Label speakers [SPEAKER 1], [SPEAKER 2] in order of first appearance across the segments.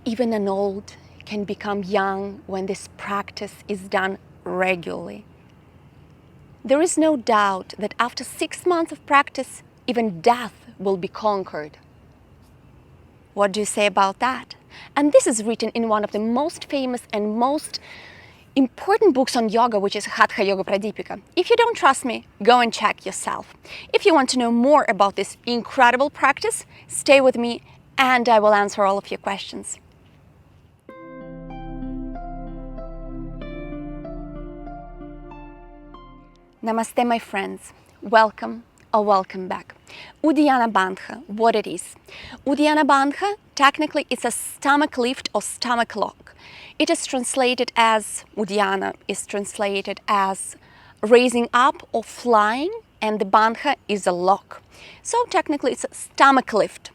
[SPEAKER 1] Even an old can become young when this practice is done regularly. There is no doubt that after 6 months of practice, even death will be conquered. What do you say about that? And this is written in one of the most famous and most important books on yoga, which is Hatha Yoga Pradipika. If you don't trust me, go and check yourself. If you want to know more about this incredible practice, stay with me and I will answer all of your questions. Namaste, my friends. Welcome or welcome back. Uddiyana Bandha, what it is. Uddiyana Bandha, technically it's a stomach lift or stomach lock. It is translated as, Uddiyana is translated as raising up or flying, and the Bandha is a lock. So technically it's a stomach lift.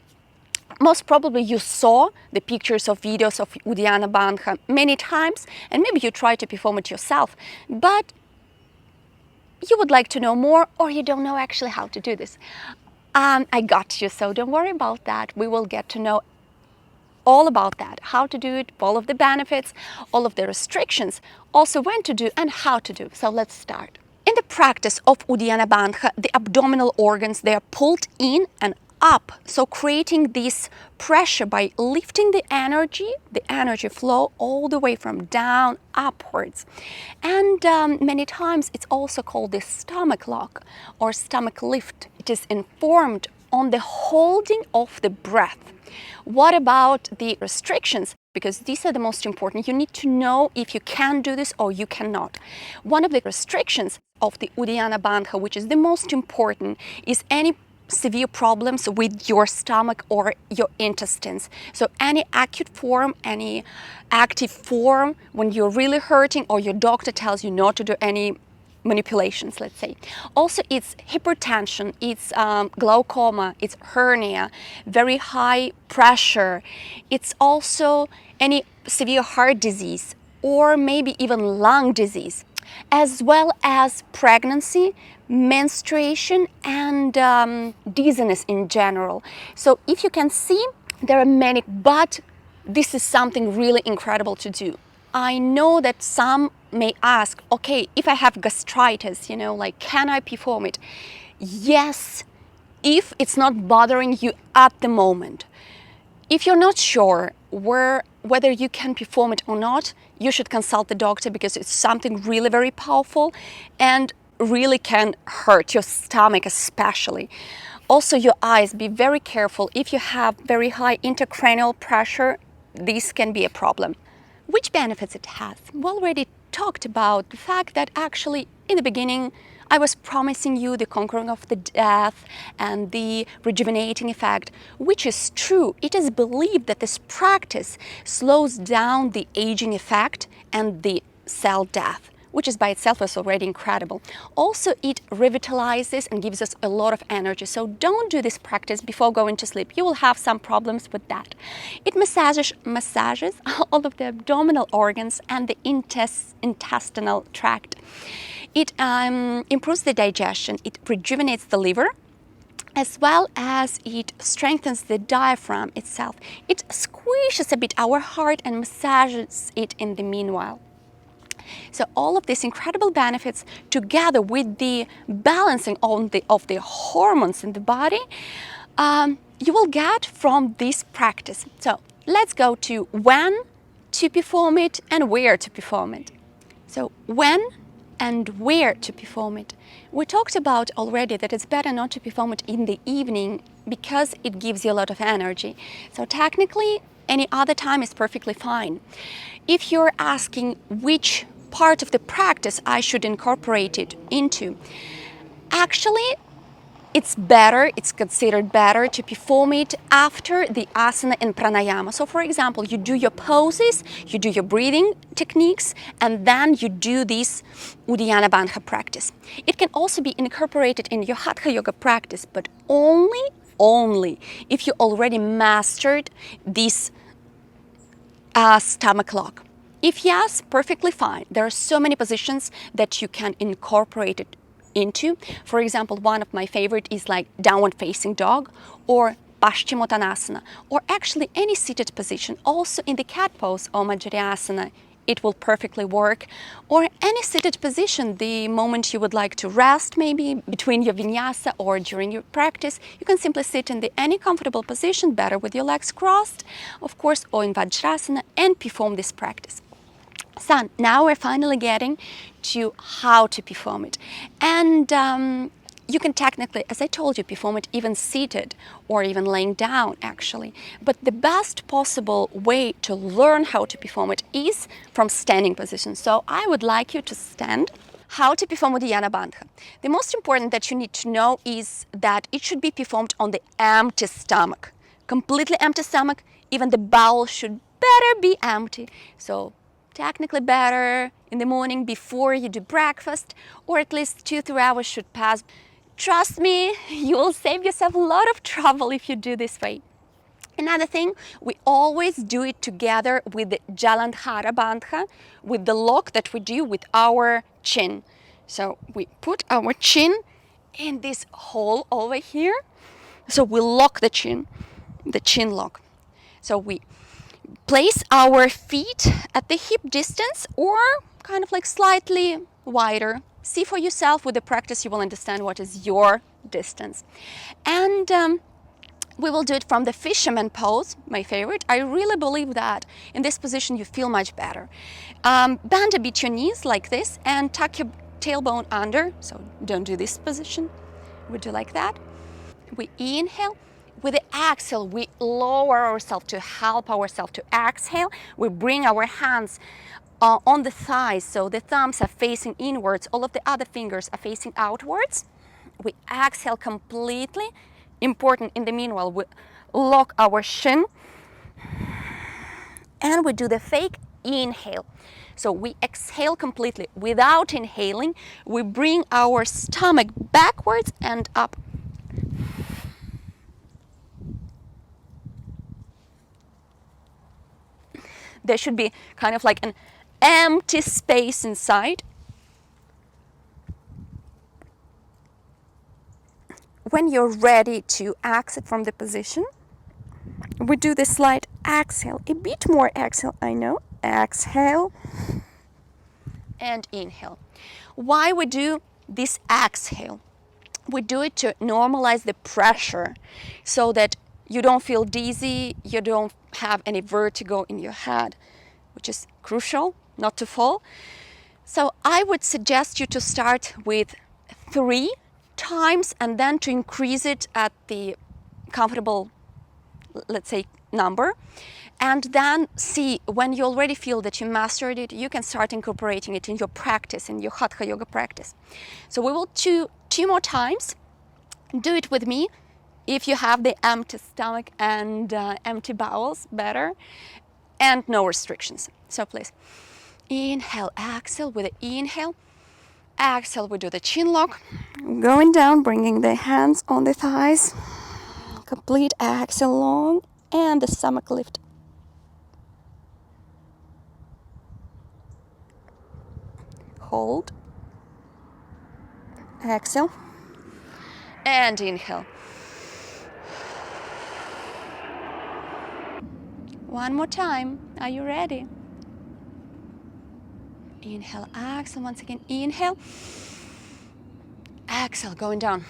[SPEAKER 1] Most probably you saw the pictures or videos of Uddiyana Bandha many times, and maybe you try to perform it yourself, but you would like to know more, or you don't know actually how to do this. I got you, so don't worry about that. We will get to know all about that, how to do it, all of the benefits, all of the restrictions, also when to do and how to do. So let's start. In the practice of Uddiyana Bandha, the abdominal organs, they are pulled in and up, so creating this pressure by lifting the energy flow all the way from down upwards. And many times it's also called the stomach lock or stomach lift. It is informed on the holding of the breath. What about the restrictions? Because these are the most important. You need to know if you can do this or you cannot. One of the restrictions of the Uddiyana Bandha, which is the most important, is any severe problems with your stomach or your intestines. So any acute form, any active form, when you're really hurting or your doctor tells you not to do any manipulations, let's say. Also, it's hypertension, it's glaucoma, it's hernia, very high pressure. It's also any severe heart disease or maybe even lung disease, as well as pregnancy, menstruation, and dizziness in general. So if you can see, there are many, but this is something really incredible to do. I know that some may ask, okay, if I have gastritis, like, can I perform it? Yes, if it's not bothering you at the moment. If you're not sure whether you can perform it or not, you should consult the doctor, because it's something really very powerful and really can hurt your stomach especially. Also your eyes, be very careful. If you have very high intracranial pressure, this can be a problem. Which benefits it has? We already talked about the fact that actually in the beginning I was promising you the conquering of the death and the rejuvenating effect, which is true. It is believed that this practice slows down the aging effect and the cell death, which is by itself is already incredible. Also, it revitalizes and gives us a lot of energy. So don't do this practice before going to sleep. You will have some problems with that. It massages all of the abdominal organs and the intestinal tract. It improves the digestion, it rejuvenates the liver, as well as it strengthens the diaphragm itself. It squishes a bit our heart and massages it in the meanwhile. So all of these incredible benefits, together with the balancing of the hormones in the body, you will get from this practice. So let's go to when to perform it and where to perform it. So when and where to perform it. We talked about already that it's better not to perform it in the evening because it gives you a lot of energy. So technically, any other time is perfectly fine. If you're asking which part of the practice I should incorporate it into, actually, it's considered better to perform it after the asana and pranayama. So for example, you do your poses, you do your breathing techniques, and then you do this Uddiyana Bandha practice. It can also be incorporated in your Hatha Yoga practice, but only if you already mastered this stomach lock. If yes, perfectly fine. There are so many positions that you can incorporate it into. For example, one of my favorite is like downward facing dog or Paschimottanasana, or actually any seated position, also in the cat pose or Majjhirasana, it will perfectly work, or any seated position, the moment you would like to rest, maybe between your vinyasa or during your practice, you can simply sit in any comfortable position, better with your legs crossed, of course, or in Vajrasana, and perform this practice. So now we're finally getting to how to perform it. And you can technically, as I told you, perform it even seated or even laying down actually. But the best possible way to learn how to perform it is from standing position. So I would like you to stand. How to perform Uddiyana Bandha. The most important that you need to know is that it should be performed on the empty stomach. Completely empty stomach, even the bowel should better be empty. So technically better in the morning before you do breakfast, or at least 2-3 hours should pass. Trust me, you will save yourself a lot of trouble if you do this way. Another thing, we always do it together with the Jalandhara Bandha, with the lock that we do with our chin. So we put our chin in this hole over here. So we lock the chin lock. So we place our feet at the hip distance or kind of like slightly wider. See for yourself. With the practice you will understand what is your distance. And we will do it from the fisherman pose, my favorite. I really believe that in this position you feel much better. Bend a bit your knees like this and tuck your tailbone under. So don't do this position. We do like that. We inhale. With the exhale, we lower ourselves to help ourselves to exhale. We bring our hands on the thighs, so the thumbs are facing inwards, all of the other fingers are facing outwards. We exhale completely. Important in the meanwhile, we lock our shin and we do the fake inhale. So we exhale completely. Without inhaling, we bring our stomach backwards and up. There should be kind of like an empty space inside. When you're ready to exit from the position, we do the slight exhale, a bit more exhale, I know. Exhale and inhale. Why we do this exhale? We do it to normalize the pressure so that you don't feel dizzy, you don't have any vertigo in your head, which is crucial, not to fall. So I would suggest you to start with 3 times and then to increase it at the comfortable, let's say, number. And then see, when you already feel that you mastered it, you can start incorporating it in your practice, in your Hatha Yoga practice. So we will do 2 more times. Do it with me. If you have the empty stomach and empty bowels, better, and no restrictions. So please, inhale, exhale. With the inhale, exhale, we do the chin lock. Going down, bringing the hands on the thighs. Complete exhale long, and the stomach lift. Hold. Exhale. And inhale. One more time. Are you ready? Inhale, exhale. Once again, inhale. Exhale, going down.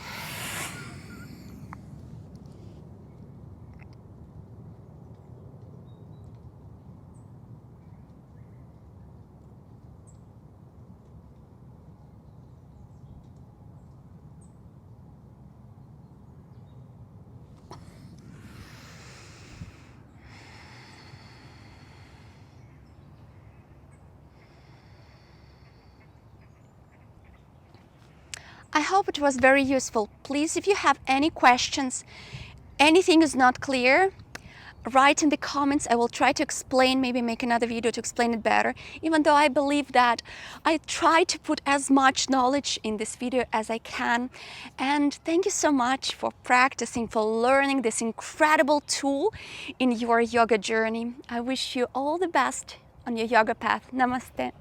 [SPEAKER 1] I hope it was very useful. Please, if you have any questions, anything is not clear, write in the comments. I will try to explain, maybe make another video to explain it better, even though I believe that I try to put as much knowledge in this video as I can. And thank you so much for practicing, for learning this incredible tool in your yoga journey. I wish you all the best on your yoga path. Namaste.